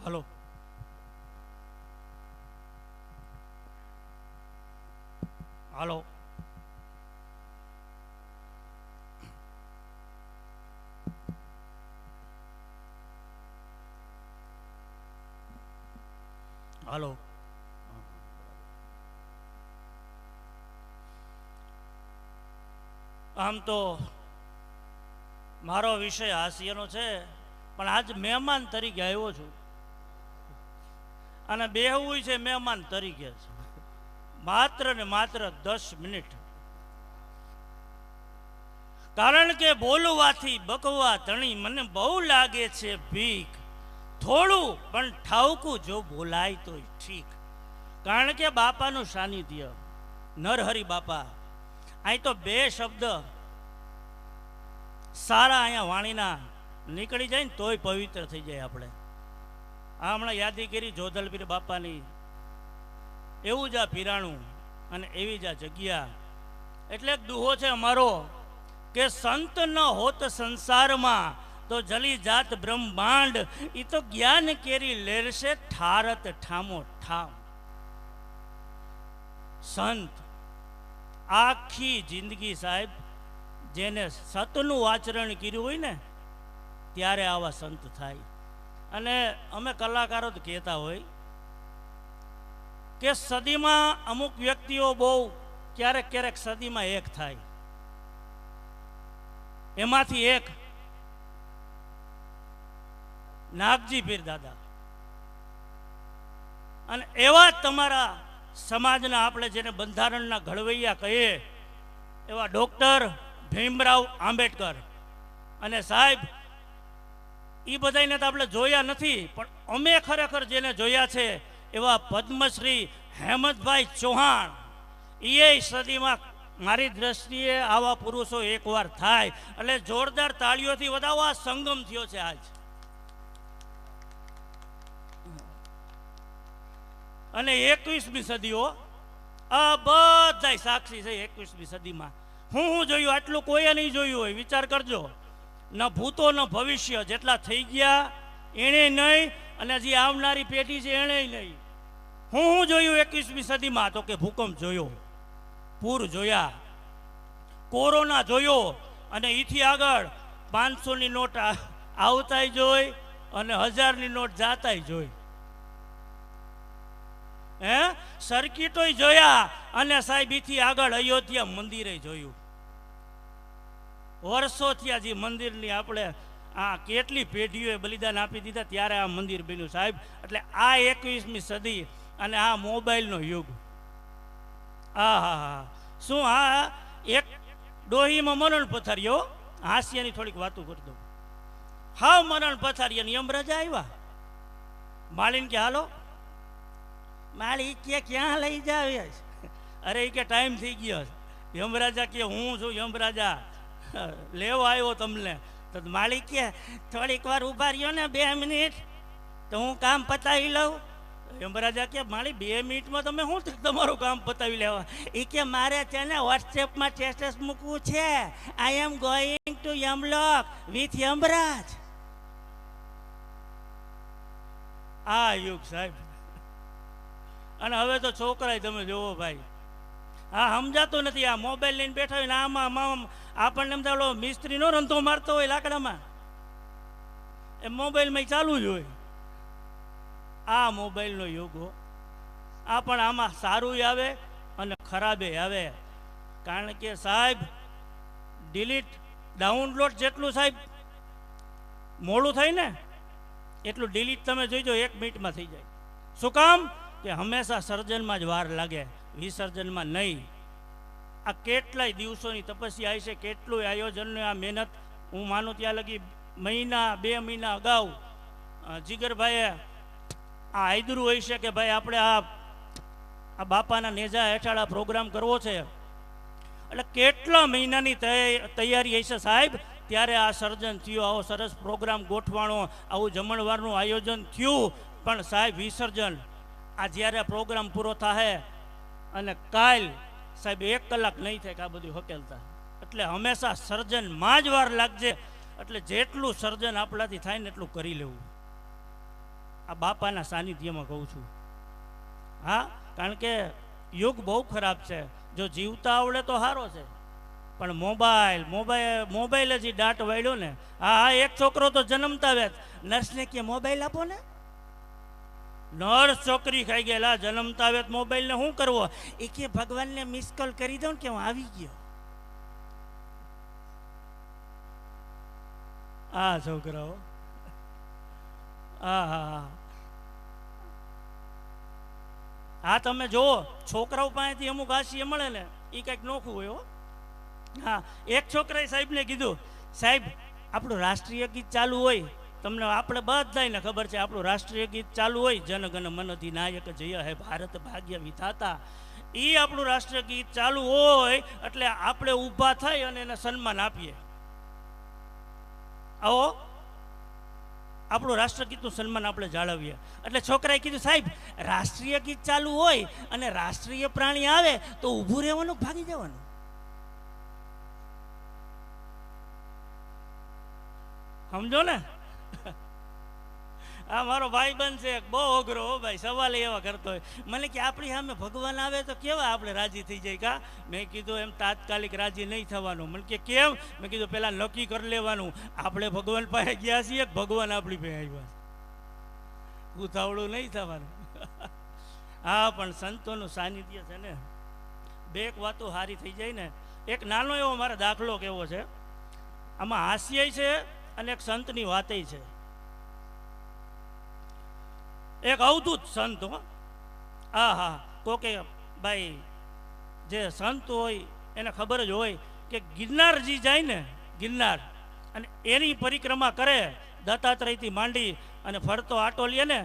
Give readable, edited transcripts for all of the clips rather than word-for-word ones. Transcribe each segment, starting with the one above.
Hello. Hello. Hello. આમ તો મારો વિષય હાસ્યનો છે, પણ આજ મહેમાન તરીકે આવ્યો છું અને બેહવું છે મહેમાન તરીકે છે. માત્ર ને માત્ર 10 મિનિટ. કારણ કે બોલવાથી બકવા ધણી મને બહુ લાગે છે ભીખ. થોડું પણ ઠાવકું જો બોલાય તો ઠીક. કારણ કે બાપાનું સાનિધ્ય, નરહરિ બાપા, અહીં તો 2 શબ્દ સારા અહીંયા વાણીના નીકળી જાય ને તોય પવિત્ર થઈ જાય. આપણે આ હમણાં યાદી કરી જોધલપીર બાપાની. એવું જ આ પીરાણું અને એવી જ આ જગ્યા. એટલે દુહો છે અમારો કે સંત ન હોત સંસારમાં તો જલી જાત બ્રહ્માંડ. એ તો જ્ઞાન કેરી લેરશે ઠારત ઠામો ઠામ. સંત આખી જિંદગી સાહેબ જેને સતનું આચરણ કર્યું હોય ને ત્યારે આવા સંત થાય. અને અમે કલાકારો તો કહેતા હોય કે સદીમાં અમુક વ્યક્તિઓ બહુ ક્યારેક ક્યારેક સદીમાં એક થાય. એમાંથી એક નાગજી પીર દાદા. અને એવા તમારા સમાજના આપણે જેને બંધારણના ઘડવૈયા કહીએ એવા ડૉક્ટર ભીમરાવ આંબેડકર. અને સાહેબ એ બધાને તો આપણે જોયા નથી, પણ અમે ખરેખર જેને જોયા છે એવા પદ્મશ્રી હેમંતભાઈ ચૌહાણ. એ સદીમાં મારી દ્રષ્ટિએ આવા પુરુષો એકવાર થાય એટલે જોરદાર તાળીઓથી વધાવો. આ સંગમ થયો છે આજ. અને 21મી સદીઓ આ બધા સાક્ષી છે. 21મી સદીમાં હું જોયું આટલું કોઈએ નહીં જોયું હોય. વિચાર કરજો. ન ભૂતો ન ભવિષ્ય. જેટલા થઈ ગયા એણે નહીં, અને જે આવનારી પેઢી છે એણે નહીં. હું જોયું 21મી સદીમાં તો કે ભૂકંપ જોયો, પૂર જોયા, કોરોના જોયો, અને એથી આગળ 500ની નોટ આવતાય જોઈ અને 1000ની નોટ જાતાય જોઈ. સર્કિટોય જોયા, અને સાહેબ એથી આગળ અયોધ્યા મંદિરે જોયું. વર્ષો થયા જે મંદિરની આપણે આ કેટલી પેઢીઓએ બલિદાન આપી દીધા ત્યારે આ મંદિર બન્યું સાહેબ. એટલે આ 21મી સદી અને આ મોબાઈલનો યુગ. હા હા હા શું હા એક ડોહીમાં મરણ પથાર્યો. હાસ્યની થોડીક વાતો કરી દઉં. હા મરણ પથાર્યો યમરાજા આવ્યા. માળીને કે હાલો. માળી કે ક્યાં લઈ જાવ? અરે એ કે ટાઈમ થઈ ગયો. યમરાજા કે હું છું યમરાજા, લેવા આવ્યો તમને. તો માળી કે થોડીક વાર ઊભા રહ્યો ને 2 મિનિટ તો હું કામ પતાવી લઉં. યમરાજા કે માળી 2 મિનિટમાં તમે શું તમારું કામ પતાવી લેવા? એ કે મારે છે ને વોટ્સએપમાં સ્ટેટસ મૂકવું છે, I am going to Yamlok with Yamraj. આ યુગ સાહેબ. અને હવે તો છોકરાય તમે જોવો ભાઈ, હા સમજાતું નથી. આ મોબાઈલ લઈને બેઠા હોય ને આમાં આપણને એમ થાય મિસ્ત્રીનો રંધો મારતો હોય લાકડામાં, એ મોબાઈલમાં ચાલુ જ હોય. આ મોબાઈલનો યુગ. આ પણ આમાં સારું આવે અને ખરાબે આવે. કારણ કે સાહેબ ડિલીટ ડાઉનલોડ જેટલું સાહેબ મોડું થાય ને એટલું ડિલીટ તમે જોઈજો 1 મિનિટમાં થઈ જાય. શું કામ? કે હંમેશા સર્જનમાં જ વાર લાગે, વિસર્જનમાં નહીં. આ કેટલાય દિવસોની તપસ્યા છે, કેટલું આયોજનની આ મહેનત. હું માનું ત્યાં લગી મહિના 2 મહિના અગાઉ જીગરભાઈએ આ આદરું હોય છે કે ભાઈ આપણે આ બાપાના નેજા હેઠળ આ પ્રોગ્રામ કરવો છે. એટલે કેટલા મહિનાની તૈયારી હશે સાહેબ. ત્યારે આ સર્જન થયું, આવો સરસ પ્રોગ્રામ ગોઠવાણો, આવું જમણવારનું આયોજન થયું. પણ સાહેબ વિસર્જન આ જ્યારે પ્રોગ્રામ પૂરો થાય અને કાલ સાહેબ 1 કલાક નહીં થાય કે આ બધું હકેલતા. એટલે હંમેશા સર્જનમાં જ વાર લાગશે. એટલે જેટલું સર્જન આપણાથી થાય ને એટલું કરી લેવું. આ બાપાના સાનિધ્યમાં કહું છું. હા, કારણ કે યુગ બહુ ખરાબ છે. જો જીવતા આવડે તો સારો છે, પણ મોબાઈલ જ દાટ વાળ્યો ને. હા, એક છોકરો તો જન્મતા વેત નર્સને કે મોબાઈલ આપો ને. નર્સ છોકરી ખાઈ ગયેલા, જન્મતા વેત મોબાઈલને શું કરવો? એ કે ભગવાનને મિસ કોલ કરી દઉં કે હું આવી ગયો. આ છોકરાઓ હા તમે જુઓ, છોકરાઓ પાસેથી અમુક હાસ્ય મળે ને એ કંઈક નોખું હોય. હા, એક છોકરાએ સાહેબને કીધું, સાહેબ આપણું રાષ્ટ્રીય ગીત ચાલુ હોય, તમને આપણે બધાને ખબર છે આપણું રાષ્ટ્રીય ગીત ચાલુ હોય, જન ગણ મન અધિનાયક જય હે ભારત ભાગ્ય વિધાતા. એ આપણું રાષ્ટ્રીય ગીત ચાલુ હોય એટલે આપણે ઊભા થઈ અને એને સન્માન આપીએ. આવો આપણું રાષ્ટ્રગીતનું સન્માન આપણે જાળવીએ. એટલે છોકરાએ કીધું, સાહેબ રાષ્ટ્રીય ગીત ચાલુ હોય અને રાષ્ટ્રીય પ્રાણી આવે તો ઊભું રહેવાનું, ભાગી જવાનું. સમજો ને? આ મારો ભાઈ બંધ છે, બહુ અઘરો હો ભાઈ, સવાલ એવા કરતો હોય. મને કે આપણી સામે ભગવાન આવે તો કેવા આપણે રાજી થઈ જાય કા? મેં કીધું એમ તાત્કાલિક રાજી નહીં થવાનું. મને કે કેમ? મેં કીધું પહેલાં નક્કી કરી લેવાનું, આપણે ભગવાન પાસે ગયા છીએ, ભગવાન આપણી પાસે આવ્યા છે. ઉતાવળું નહીં થવાનું. હા, પણ સંતોનું સાનિધ્ય છે ને, બે એક વાતો સારી થઈ જાય ને. એક નાનો એવો મારે દાખલો કેવો છે, આમાં હાસ્ય છે અને એક સંતની વાતે છે. એક અવધૂત સંત હો. હા, કોકે ભાઈ જે સંત હોય એને ખબર જ હોય કે ગિરનારજી જાય ને, ગિરનાર, અને એની પરિક્રમા કરે દત્તાત્રેયથી માંડી અને ફરતો આટો લે ને,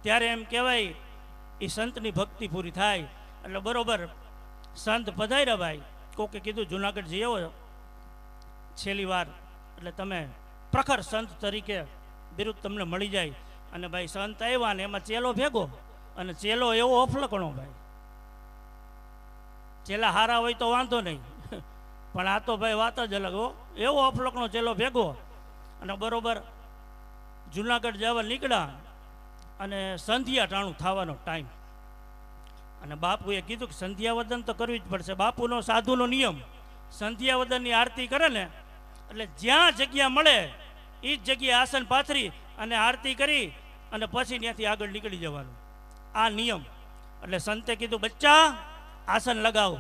ત્યારે એમ કહેવાય એ સંતની ભક્તિ પૂરી થાય. એટલે બરોબર સંત પધાર્યા ભાઈ. કોકે કીધું જુનાગઢ જઈ આવો છેલ્લી વાર, એટલે તમે પ્રખર સંત તરીકે બિરુદ તમને મળી જાય. અને ભાઈ સંત આવ્યા ને એમાં ચેલો ભેગો, અને ચેલો એવો અફલકણો ભાઈ. ચેલા હારા હોય તો વાંધો નહીં, પણ આ તો ભાઈ વાત જ અલગ હો. એવો અફલકણો ચેલો ભેગો, અને બરોબર જુનાગઢ જવા નીકળ્યા અને સંધ્યા ટાણું થવાનો ટાઈમ. અને બાપુએ કીધું કે સંધ્યાવદન તો કરવી જ પડશે. બાપુનો સાધુનો નિયમ, સંધ્યાવદનની આરતી કરે ને એટલે જ્યાં જગ્યા મળે એ જ જગ્યાએ આસન પાથરી અને આરતી કરી અને પછી ત્યાંથી આગળ નીકળી જવાનું, આ નિયમ. એટલે સંતે કીધું, બચ્ચા આસન લગાવો.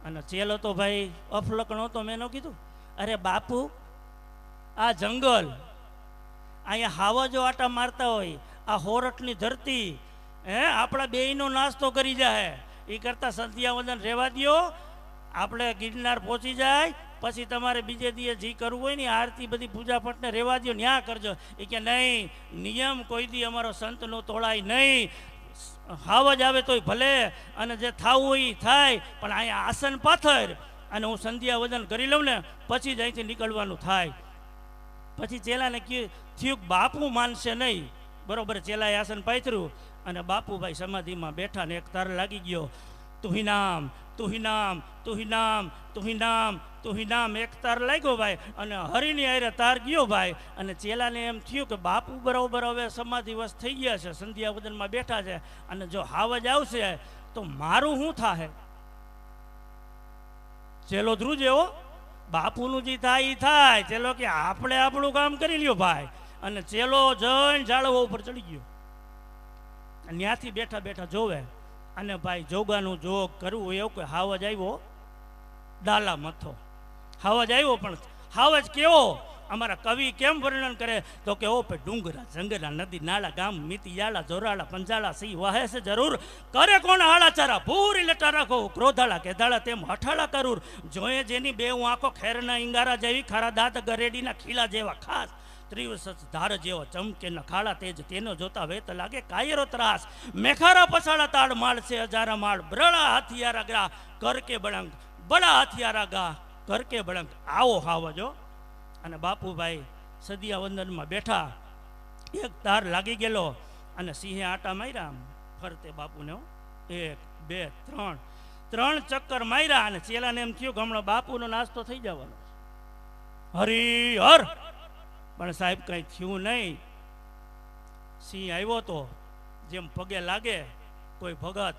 અને ચેલો તો ભાઈ અફલકણો તો મેં ન કીધું, અરે બાપુ આ જંગલ, અહીંયા હાવજો આટા મારતા હોય, આ હોરઠની ધરતી, આપણા બેયનો નાસ્તો કરી જાય. એ કરતાં સંધ્યાવંદન રહેવા દો, આપણે ગિરનાર પહોંચી જાય પછી તમારે બીજે દીએ જે કરવું હોય ને આરતી બધી પૂજા પાઠને રહેવા દો, ન્યા કરજો. એ કે નહીં, નિયમ કોઈ દી અમારો સંતનો તોડાય નહીં. હાવજ આવે તોય ભલે, અને જે થવું હોય એ થાય, પણ અહીંયા આસન પાથર અને હું સંધ્યાવંદન કરી લઉં ને પછી જ અહીંથી નીકળવાનું થાય. પછી ચેલાને થયું બાપુ માનશે નહીં. બરોબર, ચેલાએ આસન પાથર્યું અને બાપુભાઈ સમાધિમાં બેઠા ને એક તાર લાગી ગયો, તુહી નામ તુહી નામ તુહી નામ તુહી નામ તુહી નામ, એક તાર લાગ્યો ભાઈ. અને હરિની હારે તાર ગયો ભાઈ. અને ચેલાને એમ થયું કે બાપુ બરાબર હવે સમાધિવશ થઈ ગયા છે, સંધ્યાવદનમાં બેઠા છે, અને જો હાવજ આવશે તો મારું શું થાય? ચેલો ધ્રુજ એવો, બાપુનું જે થાય એ થાય. ચેલો કે આપણે આપણું કામ કરી લ્યો ભાઈ. અને ચેલો જઈને ઝાડવા ઉપર ચડી ગયો, ત્યાંથી બેઠા બેઠા જોવે. અને ભાઈ જોગાનું જોગ કરવું એવું કે હાવજ આવ્યો, ડાલા મથો હાવજ આવ્યો. પણ હાવજ કેવો? અમારા કવિ કેમ વર્ણન કરે તો કે ઓ પે ડુંગરા જંગલા નદી નાળા ગામ મીતી યાળા જોરાળા પંજાળા સી વાહે છે જરૂર કરે કોણ હાળા ચારા ભૂરી લેટા રાખો ક્રોધાળા કેધાળા તેમ હઠાળા કરૂર જોયે જેની બે આંખો ખેરના ઈંગારા જેવી ખારા દાંત ગરેડીના ખીલા જેવા ખાસ ત્રિવસ ધાર જેવો ચમકે નખાળા તેજ તેનો જોતા વેત લાગે કાયરો ત્રાસ મેખારા પછાડા તાળ માળ છે હજારા માળ બ્રળા હથિયારા ગ્રા કરકે બળંગ બડા હથિયારા ગા કરકે બળંગ. આવો હાવજો. અને બાપુભાઈ સંધ્યાવંદનમાં બેઠા, એક તાર લાગી ગયેલો અને સિંહે આટા માર્યા ફરતે બાપુને. 1 2 3 ચક્કર માર્યા. અને ચેલાને એમ થયું કે હમણાં બાપુનો નાસ્તો થઈ જવાનો. હરિહર. પણ સાહેબ કંઈ થયું નહીં. સિંહ આવ્યો તો જેમ પગે લાગે કોઈ ભગત,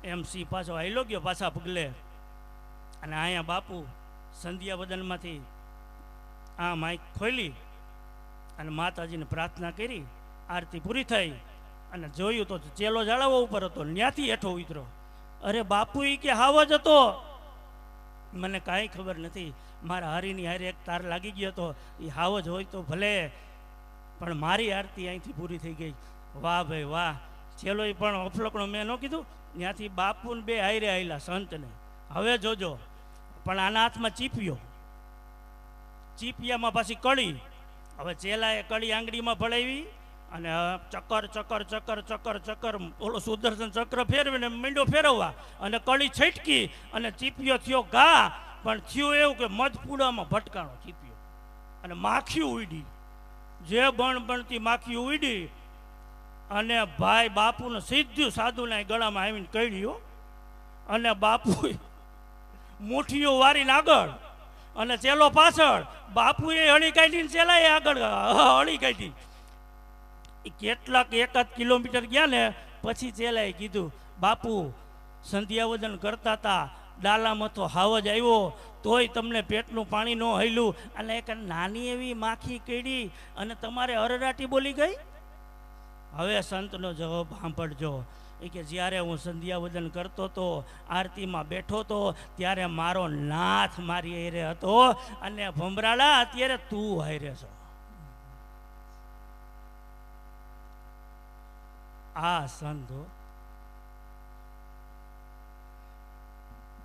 એમ સિંહ પાછો હાલ્યો ગયો પાછા પગલે. અને અહીંયા બાપુ સંધ્યા વદનમાંથી આ માઇક ખોલી અને માતાજીને પ્રાર્થના કરી. આરતી પૂરી થઈ અને જોયું તો ચેલો જાળવવા ઉપર હતો, ત્યાંથી હેઠો ઉતરો. અરે બાપુ ઈ કે હાવ જ હતો. મને કાંઈ ખબર નથી, મારા હરીની હારે એક તાર લાગી ગયો હતો, એ હાવ જ હોય તો ભલે, પણ મારી આરતી અહીંથી પૂરી થઈ ગઈ. વાહ ભાઈ વાહ. ચેલો પણ અફલકણો મેં ન કીધું, ત્યાંથી બાપુને બે હારે આવેલા સંતને. હવે જોજો, પણ આના હાથમાં ચીપિયો, ચીપિયામાં પાછી કળી. હવે ચેલાએ કળી આંગળીમાં ભળાવી અને ચક્કર ચક્કર ચક્કર ચક્કર ચક્કર ઓલો સુદર્શન ચક્ર ફેરવીને મીંડો ફેરવવા અને કળી છટકી અને ચીપિયો થયો ઘા. પણ થયું એવું કે મધપુડામાં ભટકાણો ચીપિયો અને માખી ઉડી. જે બણતી માખી ઉડી અને ભાઈ બાપુને સીધું સાધુના ગળામાં આવીને કળ્યો અને બાપુ મુઠ્ઠીઓ વારીને આગળ અને ચેલો પાછળ. બાપુએ હળી કાઢીને ચેલાએ આગળ હળી કાઢી. કેટલાક 1 કિલોમીટર ગયા ને પછી ચેલાએ કીધું, બાપુ સંધ્યાવદન કરતા હતા, ડાલામાં તો હાવ જ આવ્યો, તોય તમને પેટનું પાણી ન હલ્યું અને એક નાની એવી માખી કીડી અને તમારે અરરાટી બોલી ગઈ. હવે સંતનો જવાબ સાંભળજો. એ કે જ્યારે હું સંધ્યાવદન કરતો હતો, આરતીમાં બેઠો હતો, ત્યારે મારો નાથ મારી હારે હતો અને ભમરાળા અત્યારે તું હારે છો. આ સંતો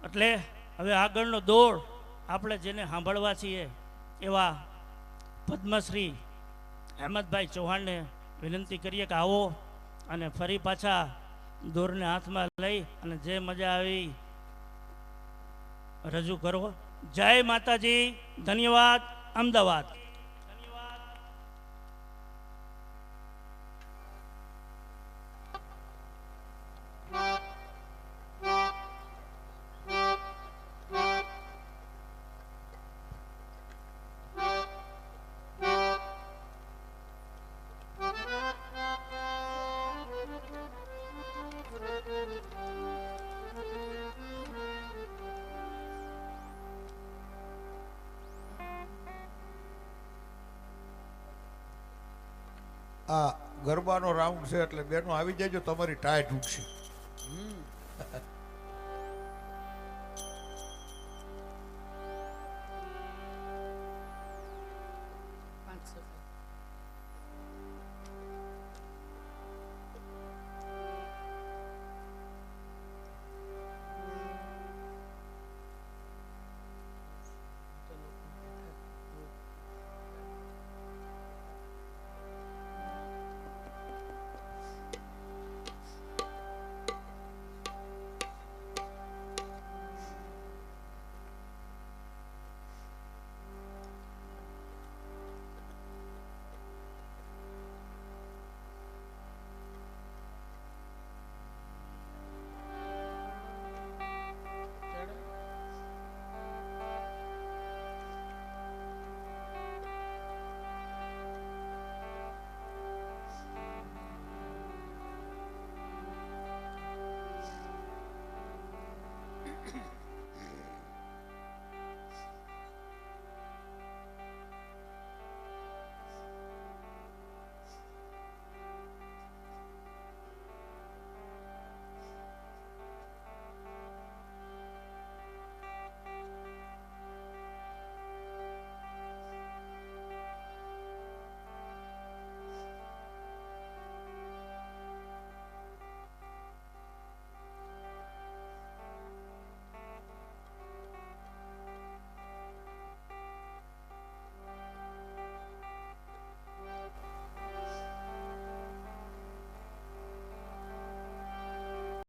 એટલે હવે આગળનો દોડ આપણે જેને સાંભળવા છીએ એવા પદ્મશ્રી અહેમદભાઈ ચૌહાણને વિનંતી કરીએ કે આવો અને ફરી પાછા દોરને હાથમાં લઈ અને જે મજા આવી રજૂ કરો. જય માતાજી. ધન્યવાદ. અમદાવાદ. આ ગરબાનો રાઉન્ડ છે એટલે બેનો આવી જાય, તમારી ટાઈટ ઉઠશે.